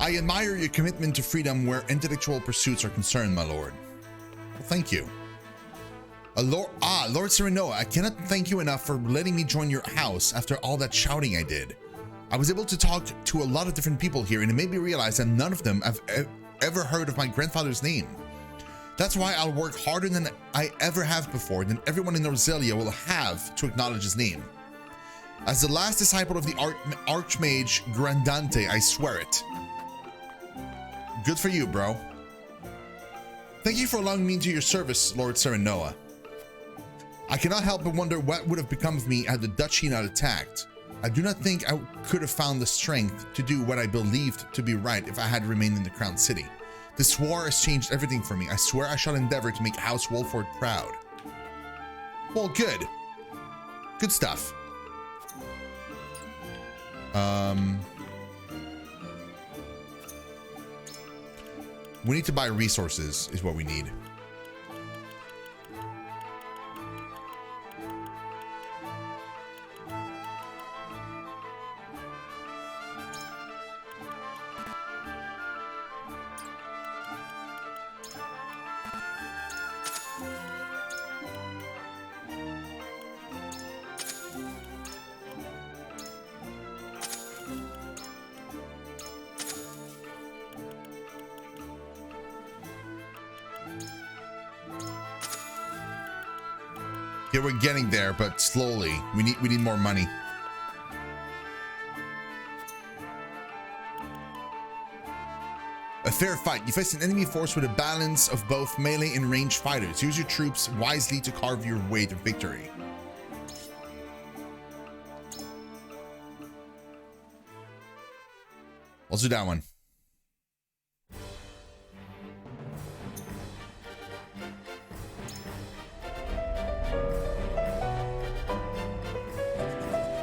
I admire your commitment to freedom where intellectual pursuits are concerned, my lord. Well, thank you. Lord Serenoa, I cannot thank you enough for letting me join your house after all that shouting I did. I was able to talk to a lot of different people here, and it made me realize that none of them have ever heard of my grandfather's name. That's why I'll work harder than I ever have before, than everyone in Roselia will have to acknowledge his name. As the last disciple of the Archmage Grandante, I swear it. Good for you, bro. Thank you for allowing me into your service, Lord Serenoa. I cannot help but wonder what would have become of me had the duchy not attacked. I do not think I could have found the strength to do what I believed to be right if I had remained in the Crown City. This war has changed everything for me. I swear I shall endeavor to make House Wolford proud. Well, good. Good stuff. We need to buy resources is what we need. Yeah, we're getting there, but slowly. We need more money. A fair fight. You face an enemy force with a balance of both melee and ranged fighters. Use your troops wisely to carve your way to victory. Let's do that one.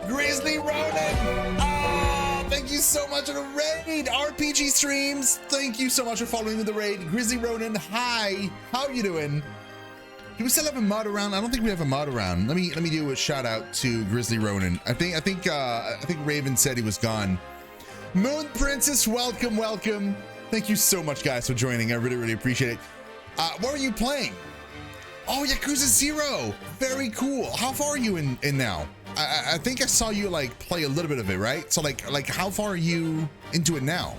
Grizzly Ronin! Oh, thank you so much for the raid! RPG Streams, thank you so much for following with the raid. Grizzly Ronin, hi! How you doing? Do we still have a mod around? I don't think we have a mod around. Let me do a shout out to Grizzly Ronin. I think Raven said he was gone. Moon Princess, welcome, welcome. Thank you so much, guys, for joining. I really, really appreciate it. What are you playing? Oh, Yakuza 0. Very cool. How far are you in now? I think I saw you like play a little bit of it, right? So like how far are you into it now?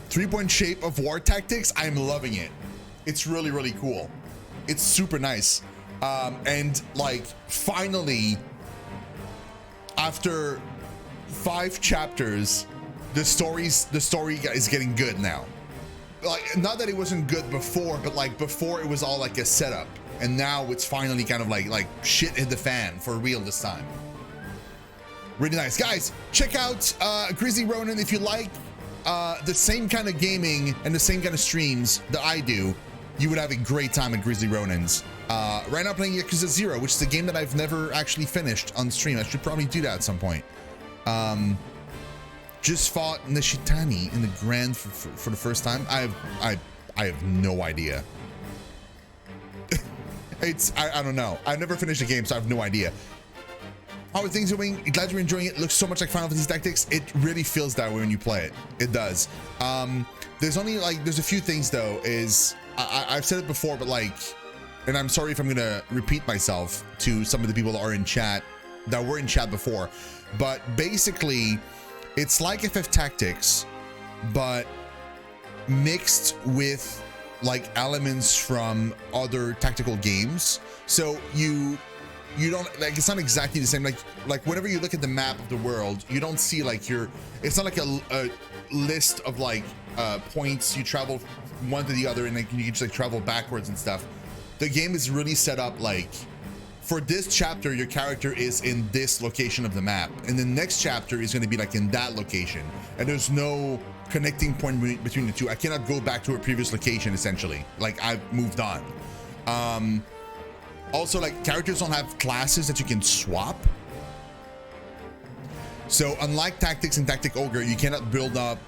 3-point shape of war tactics. I'm loving it. It's really, really cool. It's super nice. And like finally, after 5 chapters, the story is getting good now. Like, not that it wasn't good before, but like before it was all like a setup, and now it's finally kind of like shit hit the fan for real this time. Really nice, guys. Check out Grizzly Ronin if you like the same kind of gaming and the same kind of streams that I do. You would have a great time at Grizzly Ronin's. Right now playing Yakuza 0, which is a game that I've never actually finished on stream. I should probably do that at some point. Just fought Nishitani in the Grand for the first time. I have no idea. I don't know. I've never finished a game, so I have no idea. How are things going? Glad you're enjoying it. It looks so much like Final Fantasy Tactics. It really feels that way when you play it. It does. There's a few things though. I've said it before, but like, and I'm sorry if I'm gonna repeat myself to some of the people that are in chat, that were in chat before, but basically, it's like FF Tactics, but mixed with like elements from other tactical games. So you don't like, it's not exactly the same. Like whenever you look at the map of the world, you don't see like it's not like a list of like points you travel from one to the other, and like you can just like travel backwards and stuff. The game is really set up like, for this chapter, your character is in this location of the map, and the next chapter is going to be like in that location, and there's no connecting point between the two. I cannot go back to a previous location, essentially. Like, I've moved on. Also, like, characters don't have classes that you can swap. So unlike Tactics and Tactic Ogre, you cannot build up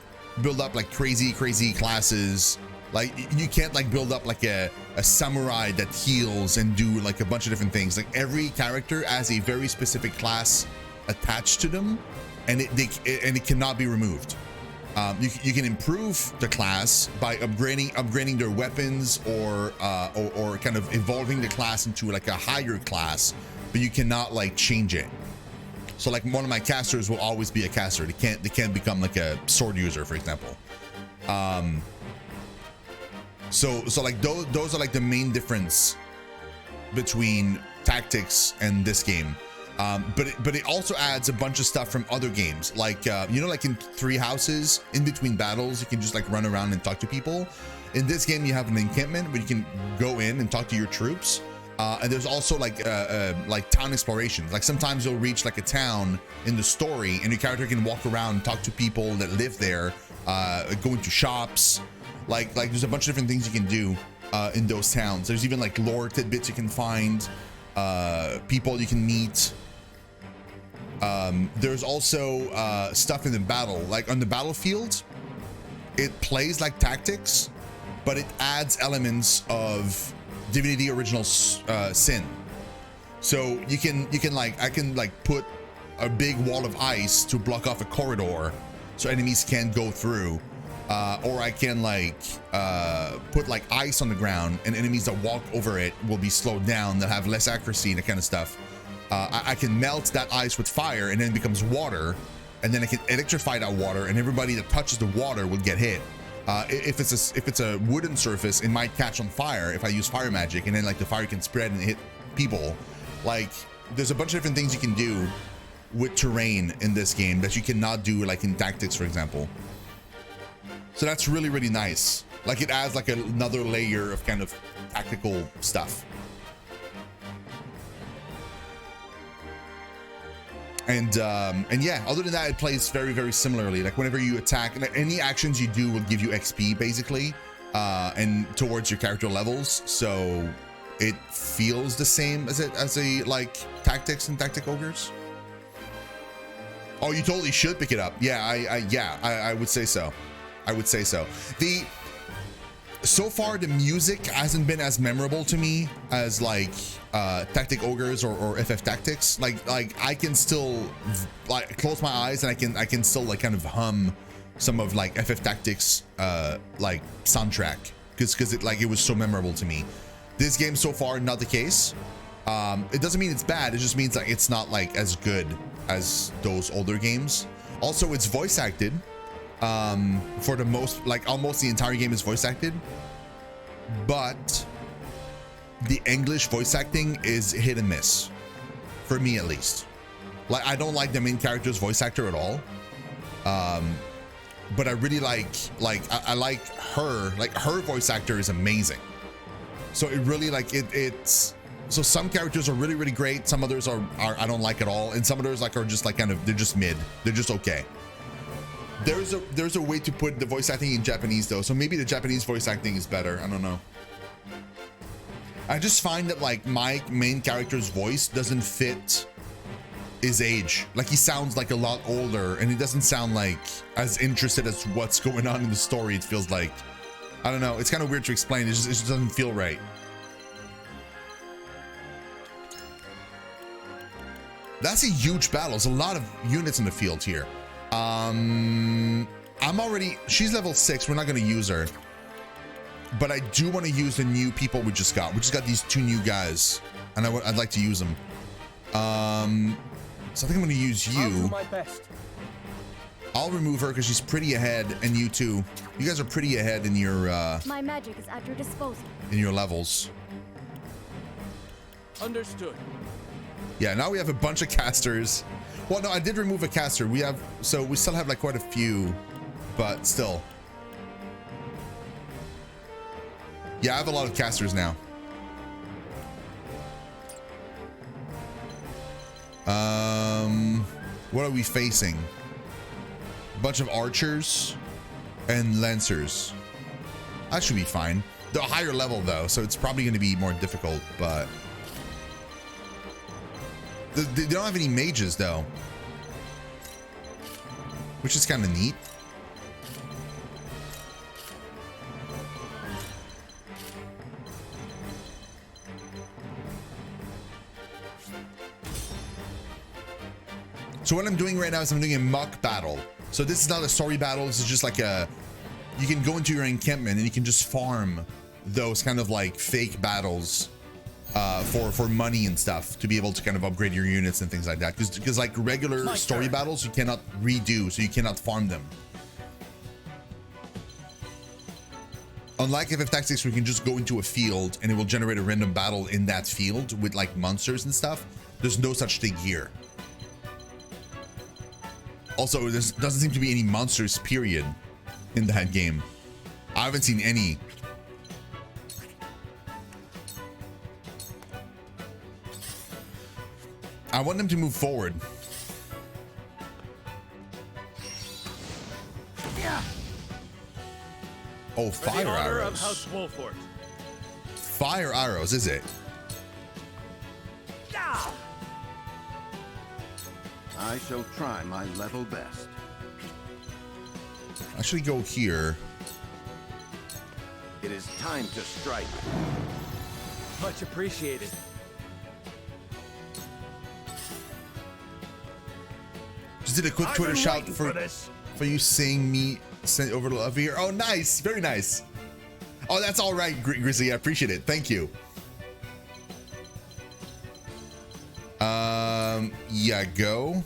like crazy classes. Like, you can't like build up like a samurai that heals and do like a bunch of different things. Like, every character has a very specific class attached to them, and it cannot be removed. You can improve the class by upgrading their weapons or kind of evolving the class into like a higher class, but you cannot like change it. So like one of my casters will always be a caster. They can't become like a sword user, for example. So like those are like the main difference between tactics and this game. But it also adds a bunch of stuff from other games, like you know, like in Three Houses, in between battles you can just like run around and talk to people. In this game you have an encampment where you can go in and talk to your troops, and there's also like town exploration. Like sometimes you'll reach like a town in the story and your character can walk around and talk to people that live there, go into shops. Like there's a bunch of different things you can do in those towns. There's even like lore tidbits you can find, people you can meet. There's also stuff in the battle, like on the battlefield it plays like tactics, but it adds elements of Divinity Original Sin. So you can like, I can like put a big wall of ice to block off a corridor so enemies can't go through, or I can like put like ice on the ground and enemies that walk over it will be slowed down, that have less accuracy and that kind of stuff. I can melt that ice with fire and then it becomes water, and then I can electrify that water and everybody that touches the water will get hit. If it's a wooden surface, it might catch on fire if I use fire magic, and then like the fire can spread and hit people. Like there's a bunch of different things you can do with terrain in this game that you cannot do like in tactics, for example. So that's really, really nice. Like it adds like another layer of kind of tactical stuff. And yeah, other than that, it plays very, very similarly. Like whenever you attack, any actions you do will give you XP basically, and towards your character levels. So it feels the same as a like tactics and tactic ogres. Oh, you totally should pick it up. Yeah, I would say so. I would say so. So far the music hasn't been as memorable to me as like tactic ogres or FF tactics. Like I can still like close my eyes and I can still like kind of hum some of like FF tactics like soundtrack because it was so memorable to me. This game so far, not the case. It doesn't mean it's bad, it just means like it's not like as good as those older games. Also, it's voice acted. For the most, like almost the entire game is voice acted, but the English voice acting is hit and miss for me, at least. Like I don't like the main character's voice actor at all, but I really like I like her. Like her voice actor is amazing, so it really like it's so some characters are really, really great, some others are I don't like at all, and some others like are just like kind of, they're just mid, they're just okay. There's a way to put the voice acting in Japanese though, so maybe the Japanese voice acting is better. I don't know. I just find that like my main character's voice doesn't fit his age. Like he sounds like a lot older, and he doesn't sound like as interested as what's going on in the story. It feels like, I don't know. It's kind of weird to explain. It just doesn't feel right. That's a huge battle. There's a lot of units in the field here. She's level 6. We're not going to use her, but I do want to use the new people we just got. We just got these 2 new guys, and I'd like to use them. So I think I'm going to use you. I'll do my best. I'll remove her because she's pretty ahead, and you too. You guys are pretty ahead in your my magic is at your disposal. In your levels. Understood. Yeah, now we have a bunch of casters. Well, no, I did remove a caster. We still have like quite a few, but still. Yeah, I have a lot of casters now. What are we facing? A bunch of archers and lancers. That should be fine. They're higher level though, so it's probably going to be more difficult, but they don't have any mages though, which is kind of neat. So what I'm doing right now is I'm doing a mock battle. So this is not a story battle. This is just like you can go into your encampment and you can just farm those kind of like fake battles for money and stuff to be able to kind of upgrade your units and things like that. Because like regular story battles, you cannot redo, so you cannot farm them. Unlike FF Tactics, where you can just go into a field and it will generate a random battle in that field with like monsters and stuff, there's no such thing here. Also, there doesn't seem to be any monsters, period, in that game. I haven't seen any. I want them to move forward. Yeah. Oh, fire arrows. Of House Wolfort. Fire arrows, is it? Yeah. I shall try my level best. Actually, go here. It is time to strike. Much appreciated. Just did a quick Twitter shout for you seeing me sent over to love here. Oh, nice, very nice. Oh, that's all right, Grizzly. I appreciate it. Thank you. Yeah, go.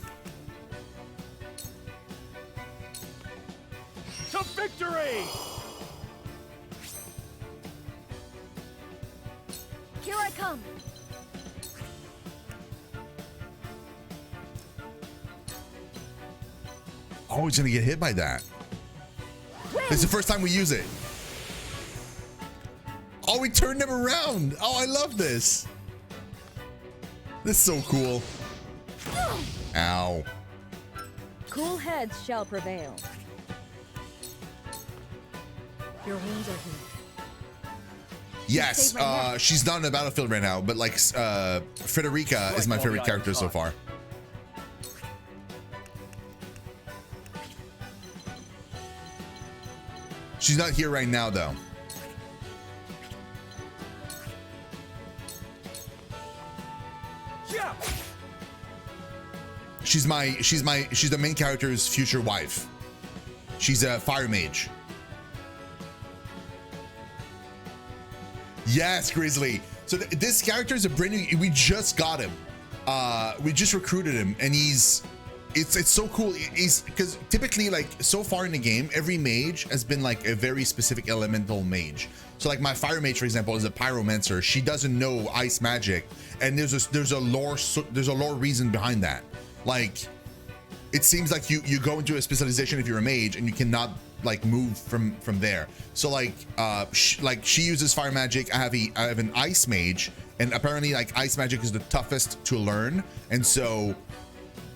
To victory! Here I come. Oh, he's gonna get hit by that. It's the first time we use it. Oh, we turned him around. Oh, I love this. This is so cool. Ow. Cool heads shall prevail. Your wounds are healed. Yes, she's not in the battlefield right now, but like Frederica is my favorite character so far. She's not here right now though. Yeah. She's the main character's future wife. She's a fire mage. Yes, Grizzly. So this character is a brand new, we just got him. We just recruited him and it's so cool. He's because typically like so far in the game, every mage has been like a very specific elemental mage. So like my fire mage, for example, is a pyromancer. She doesn't know ice magic, and there's a lore reason behind that. Like it seems like you go into a specialization if you're a mage and you cannot like move from there. So like she uses fire magic. I have an ice mage, and apparently like ice magic is the toughest to learn, and so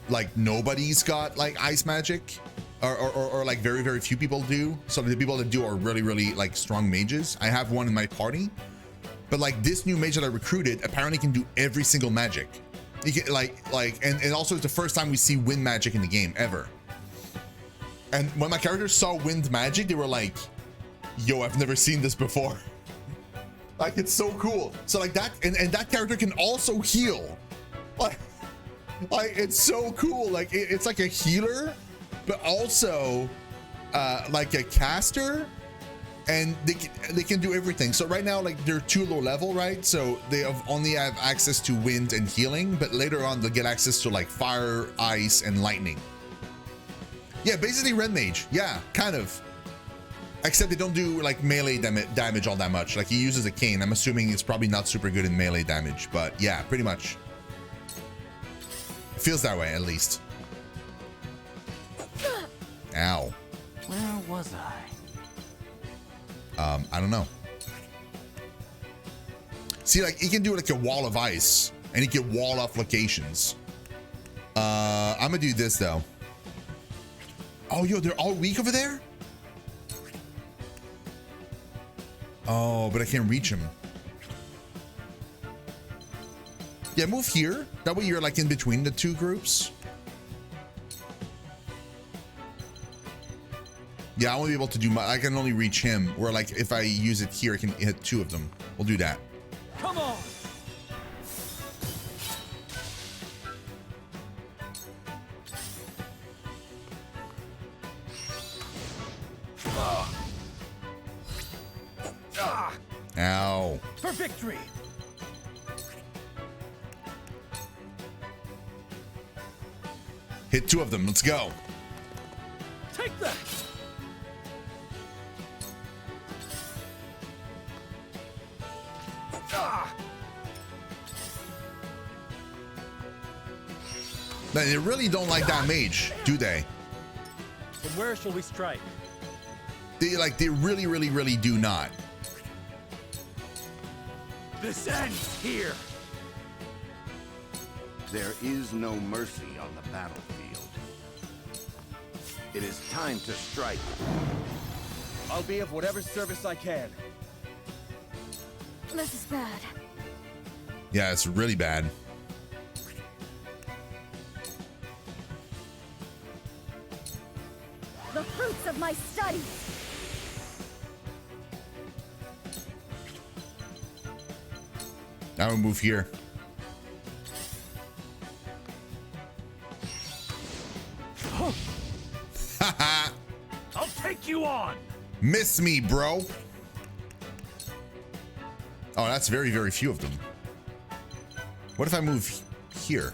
like nobody's got like ice magic, or like very few people do. So the people that do are really like strong mages. I have one in my party, but like this new mage that I recruited apparently can do every single magic. You can and also it's the first time we see wind magic in the game ever. And when my characters saw wind magic, they were like, yo, I've never seen this before. Like it's so cool. So like that, and that character can also heal. Like it's so cool. Like it's like a healer, but also like a caster, and they can do everything. So right now, like they're too low level, right? So they only have access to wind and healing, but later on they'll get access to like fire, ice, and lightning. Yeah, basically red mage. Yeah, kind of. Except they don't do like melee damage all that much. Like he uses a cane. I'm assuming it's probably not super good in melee damage, but yeah, pretty much. It feels that way, at least. Ow. Where was I? I don't know. See, like, he can do like a wall of ice, and he can wall off locations. I'm gonna do this, though. Oh, yo, they're all weak over there? Oh, but I can't reach him. Yeah, move here. That way you're like in between the two groups. Yeah, I won't be able to do my, I can only reach him, where like if I use it here, I can hit two of them. We'll do that. Come on. Ow. For victory! Hit 2 of them. Let's go. Take that! Ah! They really don't like that mage, do they? And where shall we strike? They really do not. This ends here! There is no mercy on the battlefield. It is time to strike. I'll be of whatever service I can. This is bad. Yeah, it's really bad. The fruits of my studies. Now we move here. Haha. I'll take you on! Miss me, bro. Oh, that's very few of them. What if I move here?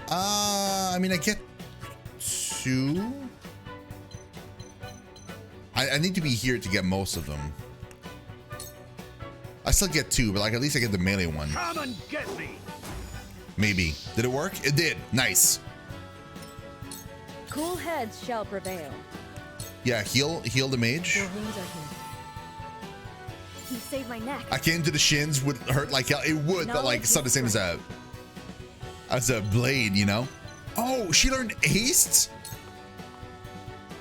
I mean, I get 2. I need to be here to get most of them. I still get 2, but like at least I get the melee one. Come and get me! Maybe. Did it work? It did. Nice. Cool heads shall prevail. Yeah, heal the mage. Your wounds are healed. You saved my neck. I came to the shins would hurt like hell. It would, but like it's not the same as a blade, you know? Oh, she learned haste?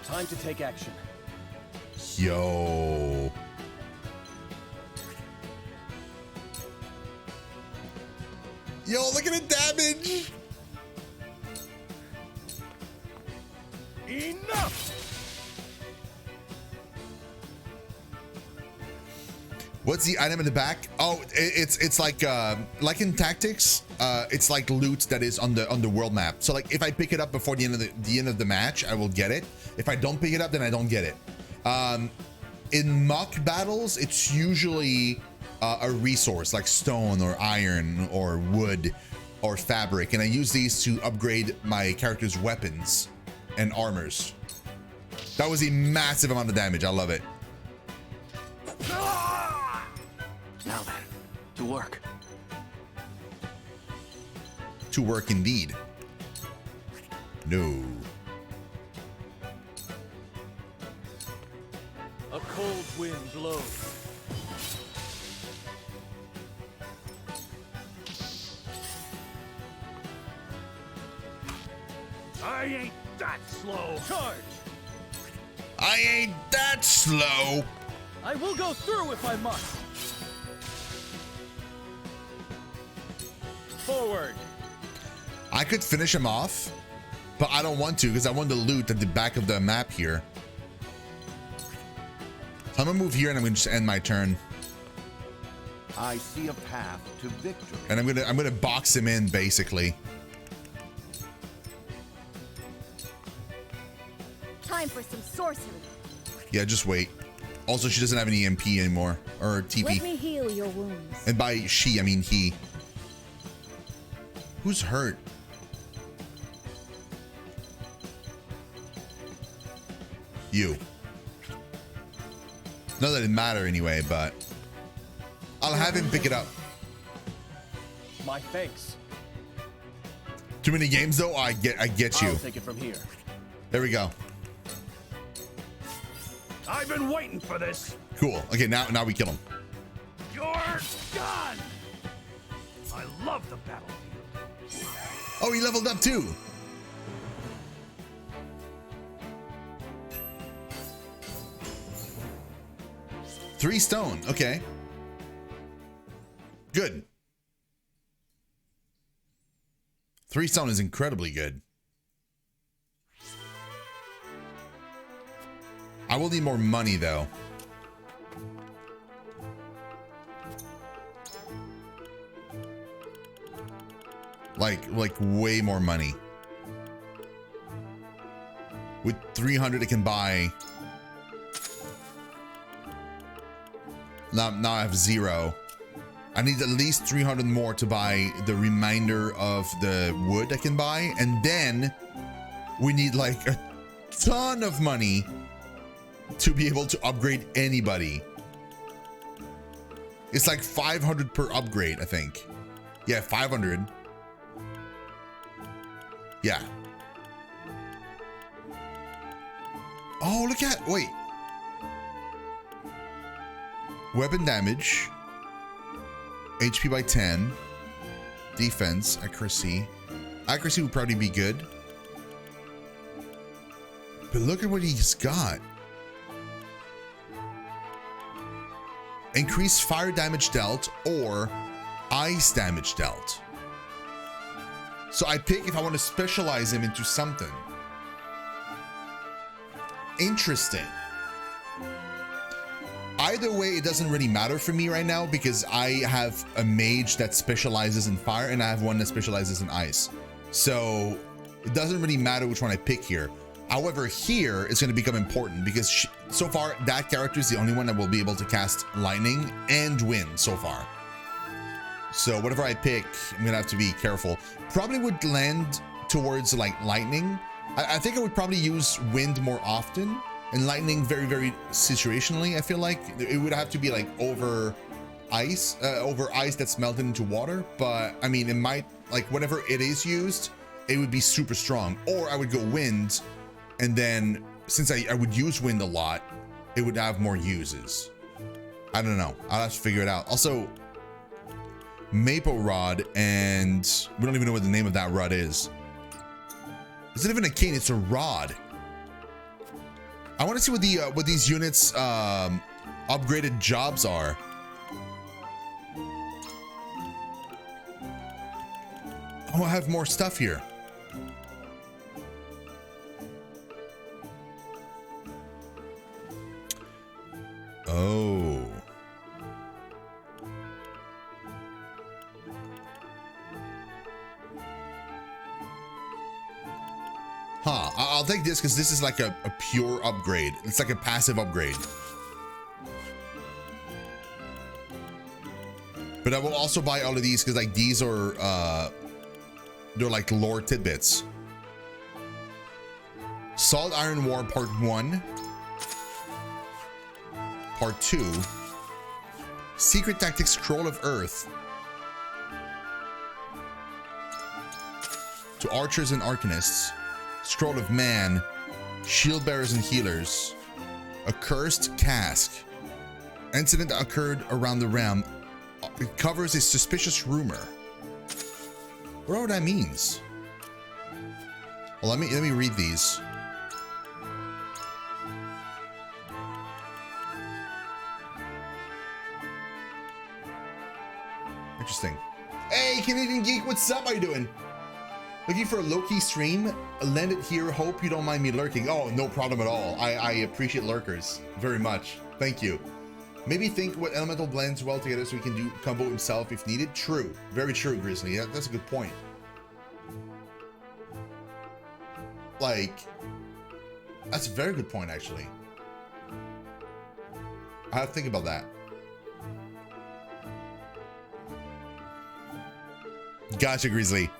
Time to take action. Yo. Yo, look at the damage. Enough! What's the item in the back? Oh, it's like in tactics, it's like loot that is on the world map. So like if I pick it up before the end of the match, I will get it. If I don't pick it up, then I don't get it. In mock battles, it's usually a resource like stone or iron or wood or fabric, and I use these to upgrade my character's weapons and armors. That was a massive amount of damage. I love it. Now then, to work. To work indeed. No. A cold wind blows. I ain't that slow. Charge! I ain't that slow. I will go through if I must. Forward. I could finish him off, but I don't want to because I want the loot at the back of the map here. So I'm gonna move here and I'm gonna just end my turn. I see a path to victory. And I'm gonna box him in basically. Time for some sorcery. Yeah, just wait. Also, she doesn't have any MP anymore or TP. Let me heal your wounds. And by she, I mean he. Who's hurt? You. Not that it matter anyway, but I'll have him pick it up. My thanks. Too many games though. I get you. I'll take it from here. There we go. I've been waiting for this. Cool. Okay, now we kill him. You're done. I love the battlefield. Oh, he leveled up too. Three stone. Okay. Good. 3 stone is incredibly good. I will need more money though. Like way more money. With 300 it can buy Now I have 0. I need at least 300 more to buy the remainder of the wood I can buy. And then we need like a ton of money to be able to upgrade anybody. It's like 500 per upgrade, I think. Yeah, 500. Yeah. Oh, look at, wait. Weapon damage. HP by 10. Defense, accuracy. Accuracy would probably be good. But look at what he's got. Increase fire damage dealt or ice damage dealt. So I pick if I want to specialize him into something. Interesting. Either way, it doesn't really matter for me right now because I have a mage that specializes in fire and I have one that specializes in ice. So it doesn't really matter which one I pick here. However, here it's going to become important because so far that character is the only one that will be able to cast lightning and wind so far. So whatever I pick, I'm going to have to be careful. Probably would land towards like lightning. I think I would probably use wind more often. And lightning very, very situationally, I feel like. It would have to be like over ice that's melted into water. But I mean, it might, like whenever it is used, it would be super strong. Or I would go wind, and then since I would use wind a lot, it would have more uses. I don't know. I'll have to figure it out. Also, Maple Rod, and we don't even know what the name of that rod is. It's not even a cane, it's a rod. I want to see what these units upgraded jobs are. Oh, I have more stuff here. Oh. Huh, I'll take this because this is like a pure upgrade. It's like a passive upgrade. But I will also buy all of these because like these are they're like lore tidbits. Salt Iron War Part 1. Part 2. Secret Tactics Scroll of Earth. To Archers and Arcanists. Scroll of Man, Shield Bearers and Healers, a Cursed Cask. Incident that occurred around the realm. It covers a suspicious rumor. What that means? Well, let me read these. Interesting. Hey, Canadian Geek, what's up? How you doing? Looking for a low-key stream? Lend it here. Hope you don't mind me lurking. Oh, no problem at all. I appreciate lurkers very much. Thank you. Maybe think what elemental blends well together so we can do combo himself if needed. True. Very true, Grizzly. That's a good point. Like, that's a very good point, actually. I have to think about that. Gotcha, Grizzly.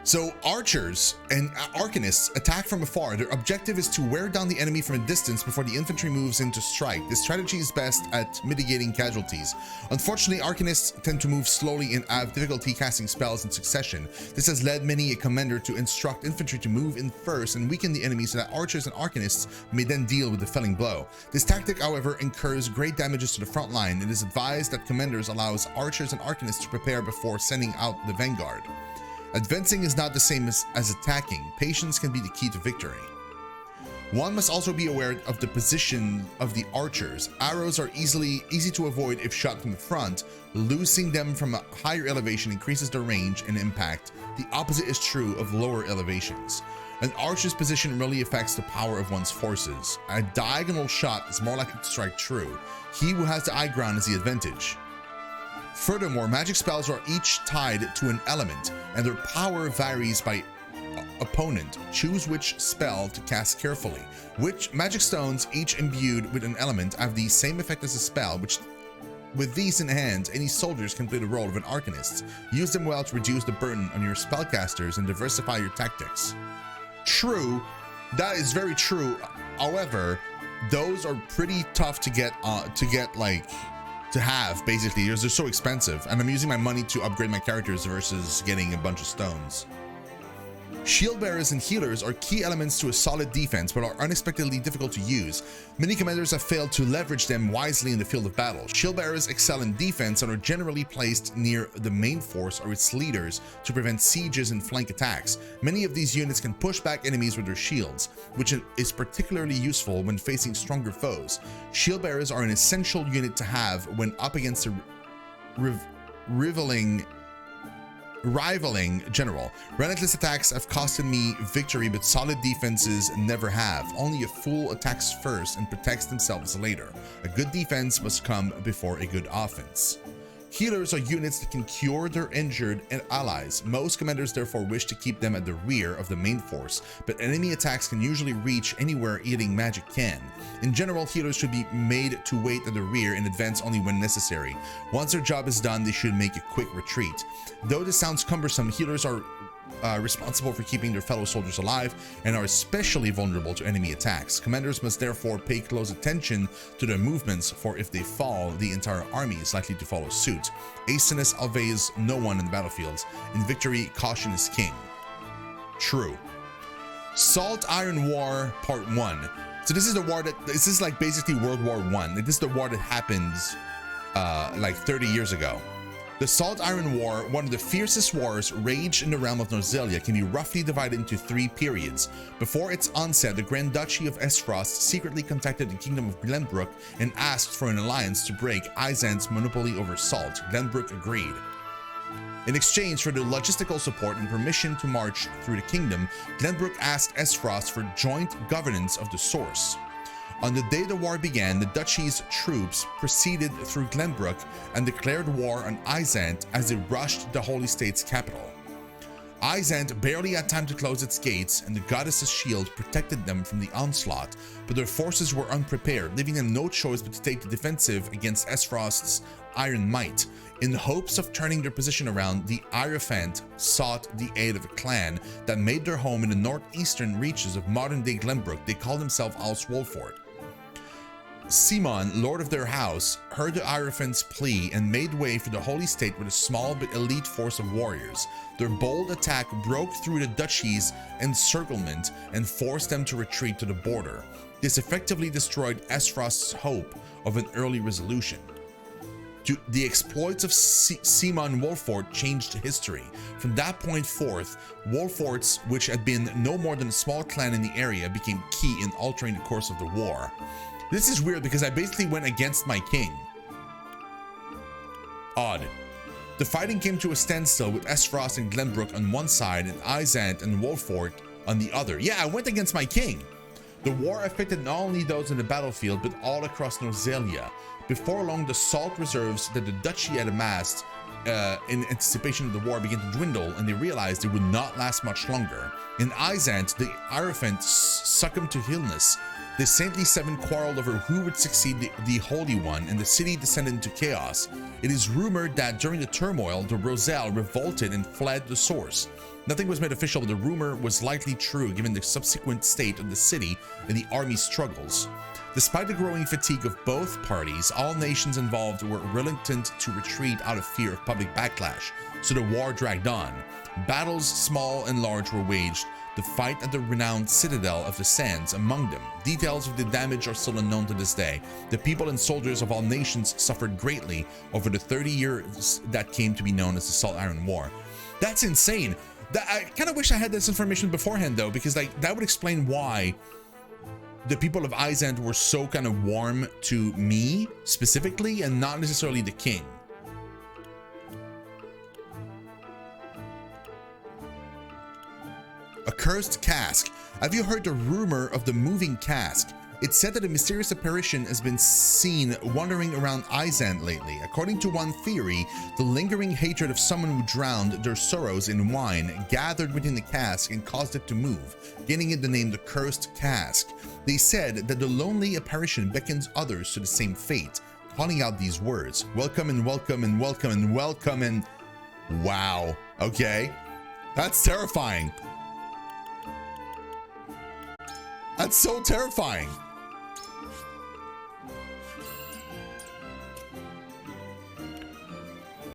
So archers and arcanists attack from afar. Their objective is to wear down the enemy from a distance before the infantry moves in to strike. This strategy is best at mitigating casualties. Unfortunately, arcanists tend to move slowly and have difficulty casting spells in succession. This has led many a commander to instruct infantry to move in first and weaken the enemy so that archers and arcanists may then deal with the felling blow. This tactic, however, incurs great damages to the front line. It is advised that commanders allows archers and arcanists to prepare before sending out the vanguard. Advancing is not the same as attacking. Patience can be the key to victory. One must also be aware of the position of the archers. Arrows are easy to avoid if shot from the front. Loosing them from a higher elevation increases their range and impact. The opposite is true of lower elevations. An archer's position really affects the power of one's forces. A diagonal shot is more likely to strike true. He who has the high ground has the advantage. Furthermore, magic spells are each tied to an element, and their power varies by opponent. Choose which spell to cast carefully. Which magic stones, each imbued with an element, have the same effect as a spell, which With these in hand, any soldiers can play the role of an arcanist. Use them well to reduce the burden on your spellcasters and diversify your tactics. True, that is very true. However, those are pretty tough to get to have, basically, because they're so expensive, and I'm using my money to upgrade my characters versus getting a bunch of stones. Shield bearers and healers are key elements to a solid defense, but are unexpectedly difficult to use. Many commanders have failed to leverage them wisely in the field of battle. Shield bearers excel in defense and are generally placed near the main force or its leaders to prevent sieges and flank attacks. Many of these units can push back enemies with their shields, which is particularly useful when facing stronger foes. Shield bearers are an essential unit to have when up against a rivaling general. Relentless attacks have costed me victory, but solid defenses never have. Only a fool attacks first and protects themselves later. A good defense must come before a good offense. Healers are units that can cure their injured allies. Most commanders therefore wish to keep them at the rear of the main force, but enemy attacks can usually reach anywhere healing magic can. In general, healers should be made to wait at the rear and advance only when necessary. Once their job is done, they should make a quick retreat. Though this sounds cumbersome, healers are responsible for keeping their fellow soldiers alive and are especially vulnerable to enemy attacks. Commanders must therefore pay close attention to their movements, for if they fall, the entire army is likely to follow suit. Hastiness outweighs no one in the battlefields. In victory, caution is king. True. Salt Iron War Part 1. So this is the war this is like basically World War I. This is the war that happened like 30 years ago. The Salt Iron War, one of the fiercest wars raged in the realm of Norzelia, can be roughly divided into 3 periods. Before its onset, the Grand Duchy of Esfrost secretly contacted the Kingdom of Glenbrook and asked for an alliance to break Izan's monopoly over salt. Glenbrook agreed. In exchange for the logistical support and permission to march through the kingdom, Glenbrook asked Esfrost for joint governance of the source. On the day the war began, the duchy's troops proceeded through Glenbrook and declared war on Izant as they rushed the Holy State's capital. Izant barely had time to close its gates, and the goddess's shield protected them from the onslaught, but their forces were unprepared, leaving them no choice but to take the defensive against Esfrost's iron might. In hopes of turning their position around, the Hierophant sought the aid of a clan that made their home in the northeastern reaches of modern-day Glenbrook. They called themselves House Wolford. Simon, lord of their house, heard the Hierophant's plea and made way for the Holy State with a small but elite force of warriors. Their bold attack broke through the duchy's encirclement and forced them to retreat to the border. This effectively destroyed Esfrost's hope of an early resolution. The exploits of Simon Wolford changed history. From that point forth, Wolfords, which had been no more than a small clan in the area, became key in altering the course of the war. This is weird because I basically went against my king. Odd. The fighting came to a standstill with Esfrost and Glenbrook on one side and Izant and Wolford on the other. Yeah, I went against my king. The war affected not only those in the battlefield, but all across Norzelia. Before long, the salt reserves that the duchy had amassed in anticipation of the war began to dwindle, and they realized they would not last much longer. In Izant, the Hierophant succumbed to illness. The Saintly Seven quarreled over who would succeed the Holy One, and the city descended into chaos. It is rumored that during the turmoil, the Roselle revolted and fled the source. Nothing was made official, but the rumor was likely true given the subsequent state of the city and the army's struggles. Despite the growing fatigue of both parties, all nations involved were reluctant to retreat out of fear of public backlash, so the war dragged on. Battles, small and large, were waged, the fight at the renowned Citadel of the Sands among them. Details of the damage are still unknown to this day. The people and soldiers of all nations suffered greatly over the 30 years that came to be known as the Salt Iron War. That's insane. I kind of wish I had this information beforehand though, because like that would explain why the people of Izant were so kind of warm to me specifically and not necessarily the king. A cursed cask. Have you heard the rumor of the moving cask? It's said that a mysterious apparition has been seen wandering around Izant lately. According to one theory, the lingering hatred of someone who drowned their sorrows in wine gathered within the cask and caused it to move, gaining it the name the Cursed Cask. They said that the lonely apparition beckons others to the same fate. calling out these words. Welcome and welcome and welcome and welcome and wow. Okay. That's terrifying. That's so terrifying.